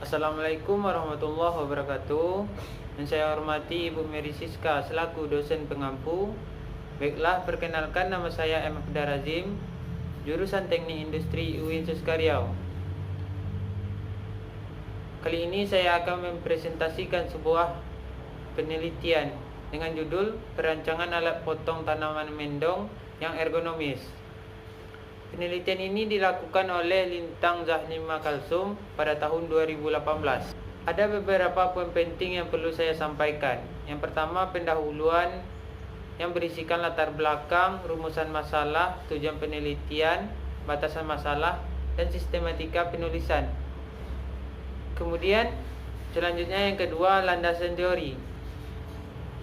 Assalamualaikum warahmatullahi wabarakatuh. Yang saya hormati Ibu Mary Siska selaku dosen pengampu. Baiklah, perkenalkan nama saya M. Razim, jurusan Teknik Industri UIN Suskaryau. Kali ini saya akan mempresentasikan sebuah penelitian dengan judul Perancangan Alat Potong Tanaman Mendong yang Ergonomis. Penelitian ini dilakukan oleh Lintang Zahnima Kalsum pada tahun 2018. Ada beberapa poin penting yang perlu saya sampaikan. Yang pertama, pendahuluan yang berisikan latar belakang, rumusan masalah, tujuan penelitian, batasan masalah, dan sistematika penulisan. Kemudian, selanjutnya yang kedua, landasan teori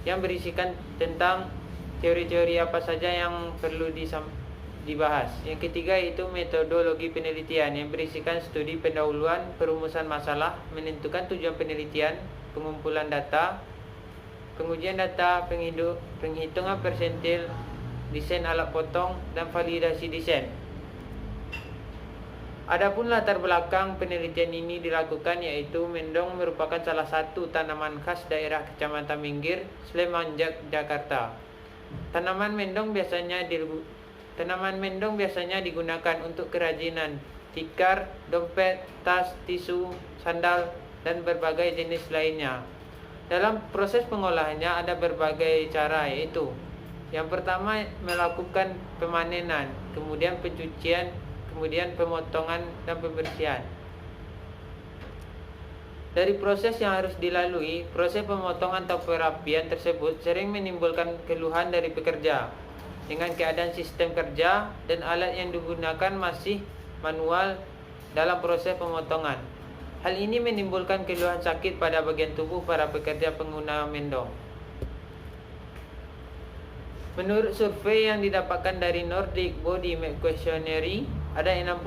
yang berisikan tentang teori-teori apa saja yang perlu dibahas. Yang ketiga itu metodologi penelitian yang berisikan studi pendahuluan, perumusan masalah, menentukan tujuan penelitian, pengumpulan data, pengujian data, penghitungan persentil, desain alat potong, dan validasi desain. Adapun latar belakang penelitian ini dilakukan yaitu mendong merupakan salah satu tanaman khas daerah Kecamatan Minggir, Sleman, Jakarta. Tanaman mendong biasanya digunakan untuk kerajinan tikar, dompet, tas, tisu, sandal, dan berbagai jenis lainnya. Dalam proses pengolahannya ada berbagai cara, yaitu yang pertama melakukan pemanenan, kemudian pencucian, kemudian pemotongan dan pembersihan. Dari proses yang harus dilalui, proses pemotongan atau perapian tersebut sering menimbulkan keluhan dari pekerja dengan keadaan sistem kerja dan alat yang digunakan masih manual dalam proses pemotongan. Hal ini menimbulkan keluhan sakit pada bagian tubuh para pekerja pengguna mendong. Menurut survei yang didapatkan dari Nordic Body Map Questionnaire, ada 60%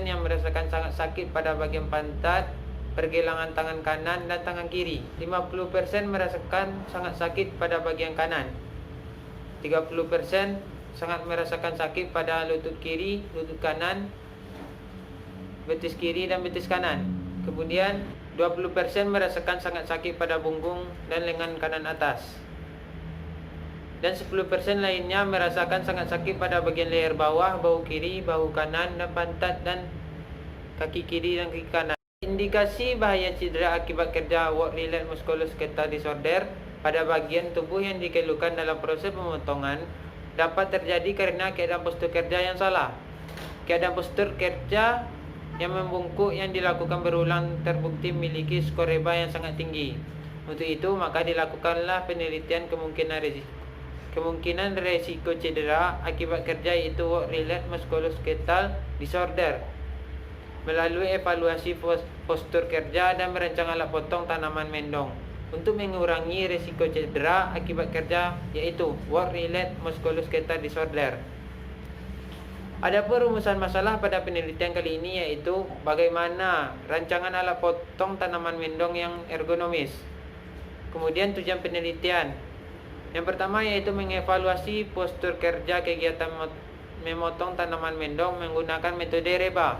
yang merasakan sangat sakit pada bagian pantat, pergelangan tangan kanan dan tangan kiri. 50% merasakan sangat sakit pada bagian kanan. 30% sangat merasakan sakit pada lutut kiri, lutut kanan, betis kiri dan betis kanan. Kemudian 20% merasakan sangat sakit pada punggung dan lengan kanan atas. Dan 10% lainnya merasakan sangat sakit pada bagian leher bawah, bahu kiri, bahu kanan, dan pantat dan kaki kiri dan kaki kanan. Indikasi bahaya cedera akibat kerja work-related musculoskeletal disorder pada bagian tubuh yang dikeluhkan dalam proses pemotongan dapat terjadi karena keadaan postur kerja yang salah. Keadaan postur kerja yang membungkuk yang dilakukan berulang terbukti memiliki skor EBA yang sangat tinggi. Untuk itu, maka dilakukanlah penelitian kemungkinan resiko cedera akibat kerja yaitu work-related musculoskeletal disorder melalui evaluasi postur kerja dan merancang alat potong tanaman mendong untuk mengurangi risiko cedera akibat kerja yaitu work-related musculoskeletal disorder. Adapun rumusan masalah pada penelitian kali ini yaitu bagaimana rancangan alat potong tanaman mendong yang ergonomis. Kemudian tujuan penelitian. Yang pertama yaitu mengevaluasi postur kerja kegiatan memotong tanaman mendong menggunakan metode REBA.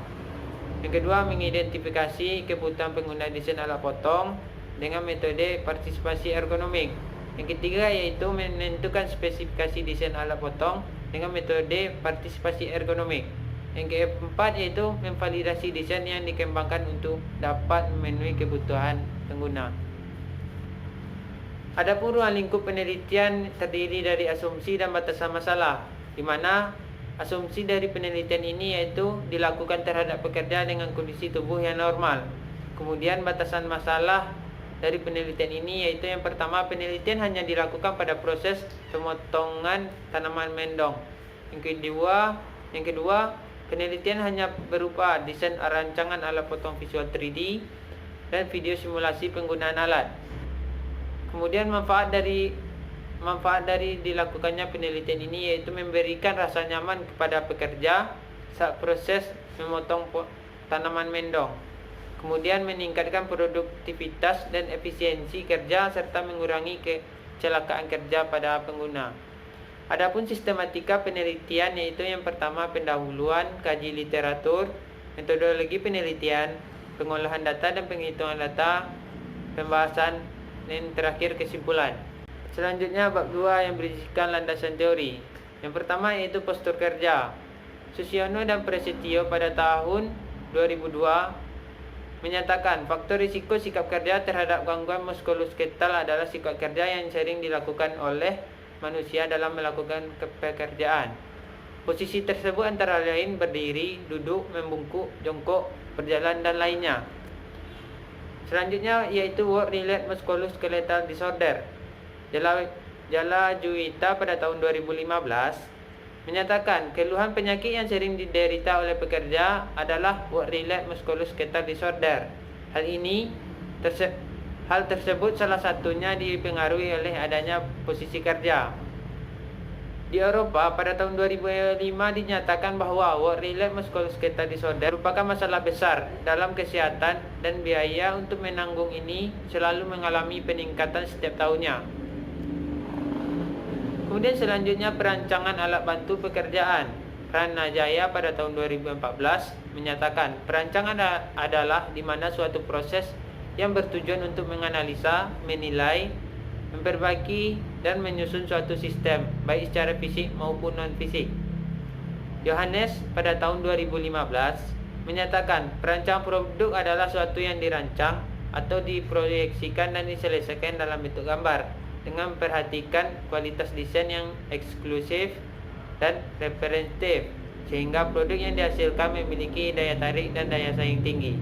Yang kedua, mengidentifikasi kebutuhan pengguna desain alat potong dengan metode partisipasi ergonomik. Yang ketiga yaitu menentukan spesifikasi desain alat potong dengan metode partisipasi ergonomik. Yang keempat yaitu memvalidasi desain yang dikembangkan untuk dapat memenuhi kebutuhan pengguna. Adapun ruang lingkup penelitian terdiri dari asumsi dan batasan masalah, di mana asumsi dari penelitian ini yaitu dilakukan terhadap pekerja dengan kondisi tubuh yang normal. Kemudian batasan masalah dari penelitian ini yaitu yang pertama, penelitian hanya dilakukan pada proses pemotongan tanaman mendong. Yang kedua, penelitian hanya berupa desain rancangan alat potong visual 3D dan video simulasi penggunaan alat. Kemudian manfaat dari dilakukannya penelitian ini yaitu memberikan rasa nyaman kepada pekerja saat proses memotong tanaman mendong. Kemudian meningkatkan produktivitas dan efisiensi kerja serta mengurangi kecelakaan kerja pada pengguna. Adapun sistematika penelitian yaitu yang pertama pendahuluan, kaji literatur, metodologi penelitian, pengolahan data dan penghitungan data, pembahasan, dan terakhir kesimpulan. Selanjutnya bab 2 yang berisikan landasan teori. Yang pertama yaitu postur kerja. Susiono dan Prasetyo pada tahun 2002 menyatakan faktor risiko sikap kerja terhadap gangguan muskuloskeletal adalah sikap kerja yang sering dilakukan oleh manusia dalam melakukan pekerjaan. Posisi tersebut antara lain berdiri, duduk, membungkuk, jongkok, berjalan, dan lainnya. Selanjutnya yaitu work-related musculoskeletal disorder. Jala Juwita pada tahun 2015 menyatakan keluhan penyakit yang sering diderita oleh pekerja adalah work-related musculoskeletal disorder. Hal tersebut salah satunya dipengaruhi oleh adanya posisi kerja. Di Eropa pada tahun 2005 dinyatakan bahwa work-related musculoskeletal disorder merupakan masalah besar dalam kesehatan dan biaya untuk menanggung ini selalu mengalami peningkatan setiap tahunnya. Kemudian selanjutnya perancangan alat bantu pekerjaan. Pranajaya pada tahun 2014 menyatakan perancangan adalah di mana suatu proses yang bertujuan untuk menganalisa, menilai, memperbaiki, dan menyusun suatu sistem, baik secara fisik maupun non-fisik. Yohanes pada tahun 2015 menyatakan perancangan produk adalah suatu yang dirancang atau diproyeksikan dan diselesaikan dalam bentuk gambar dengan memperhatikan kualitas desain yang eksklusif dan representatif sehingga produk yang dihasilkan memiliki daya tarik dan daya saing tinggi.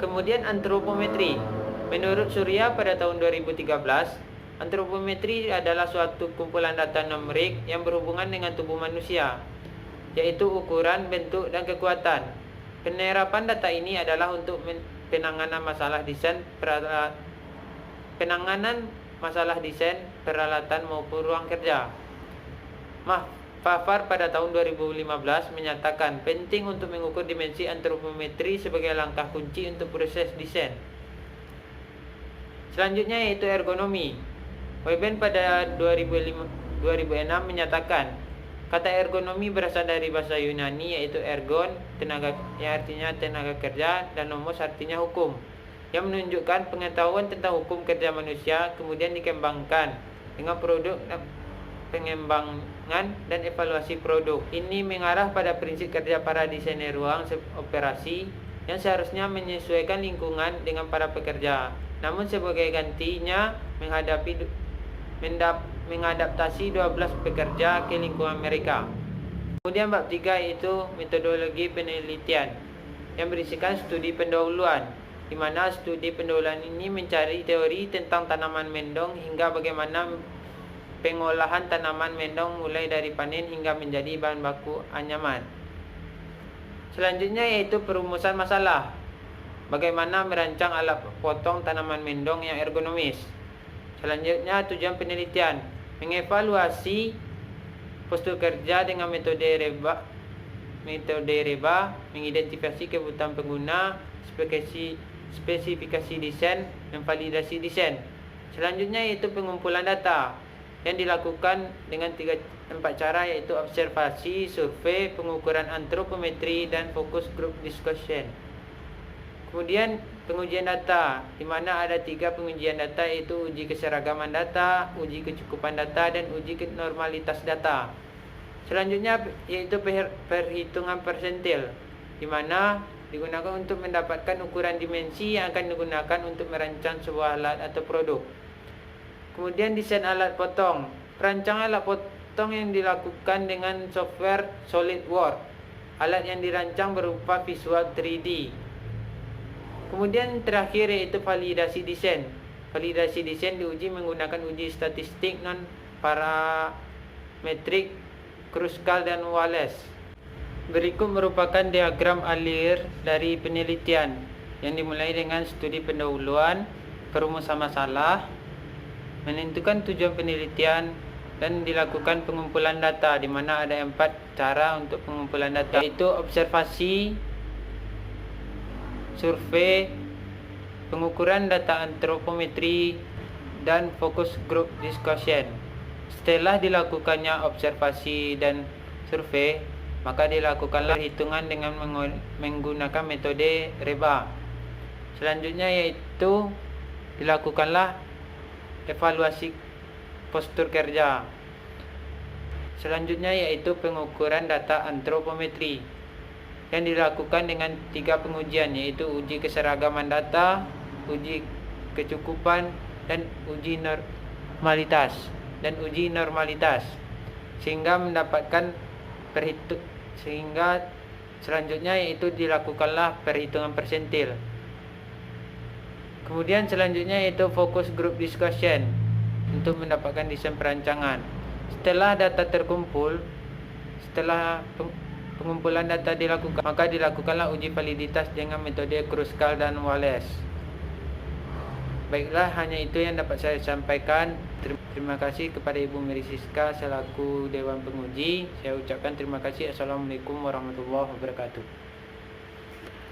Kemudian antropometri. Menurut Surya pada tahun 2013, antropometri adalah suatu kumpulan data numerik yang berhubungan dengan tubuh manusia, yaitu ukuran, bentuk, dan kekuatan. Penerapan data ini adalah untuk penanganan masalah desain peralatan maupun ruang kerja. Pfaffer pada tahun 2015 menyatakan penting untuk mengukur dimensi antropometri sebagai langkah kunci untuk proses desain. Selanjutnya yaitu ergonomi. Webben pada 2006 menyatakan kata ergonomi berasal dari bahasa Yunani yaitu ergon, tenaga yang artinya tenaga kerja, dan nomos artinya hukum, yang menunjukkan pengetahuan tentang hukum kerja manusia kemudian dikembangkan dengan produk pengembangan dan evaluasi produk. Ini mengarah pada prinsip kerja para desainer ruang operasi yang seharusnya menyesuaikan lingkungan dengan para pekerja, namun sebagai gantinya mengadaptasi 12 pekerja ke lingkungan mereka. Kemudian bab 3 yaitu metodologi penelitian yang berisikan studi pendahuluan, di mana studi pendahuluan ini mencari teori tentang tanaman mendong hingga bagaimana pengolahan tanaman mendong mulai dari panen hingga menjadi bahan baku anyaman. Selanjutnya yaitu perumusan masalah. Bagaimana merancang alat potong tanaman mendong yang ergonomis. Selanjutnya tujuan penelitian, mengevaluasi postur kerja dengan metode REBA, mengidentifikasi kebutuhan pengguna, spesifikasi desain, dan validasi desain. Selanjutnya yaitu pengumpulan data yang dilakukan dengan 4 cara yaitu observasi, survei, pengukuran antropometri, dan focus group discussion. Kemudian pengujian data, di mana ada 3 pengujian data yaitu uji keseragaman data, uji kecukupan data, dan uji normalitas data. Selanjutnya yaitu perhitungan persentil, di mana digunakan untuk mendapatkan ukuran dimensi yang akan digunakan untuk merancang sebuah alat atau produk. Kemudian desain alat potong. Perancangan alat potong yang dilakukan dengan software SolidWorks. Alat yang dirancang berupa visual 3D. Kemudian terakhir yaitu validasi desain. Validasi desain diuji menggunakan uji statistik non-parametrik, Kruskal, dan Wallace. Berikut merupakan diagram alir dari penelitian yang dimulai dengan studi pendahuluan, perumusan masalah, menentukan tujuan penelitian, dan dilakukan pengumpulan data, di mana ada 4 cara untuk pengumpulan data, yaitu observasi, survei, pengukuran data antropometri, dan focus group discussion. Setelah dilakukannya observasi dan survei, maka dilakukanlah perhitungan dengan menggunakan metode reba. Selanjutnya yaitu dilakukanlah evaluasi postur kerja. Selanjutnya yaitu pengukuran data antropometri yang dilakukan dengan 3 pengujian, yaitu uji keseragaman data, uji kecukupan, dan uji normalitas sehingga mendapatkan sehingga selanjutnya yaitu dilakukanlah perhitungan persentil. Kemudian selanjutnya yaitu fokus group discussion untuk mendapatkan desain perancangan. Setelah data terkumpul, setelah pengumpulan data dilakukan, maka dilakukanlah uji validitas dengan metode Kruskal dan Wallace. Baiklah, hanya itu yang dapat saya sampaikan. Terima kasih kepada Ibu Mary Siska selaku Dewan Penguji. Saya ucapkan terima kasih. Assalamualaikum warahmatullahi wabarakatuh.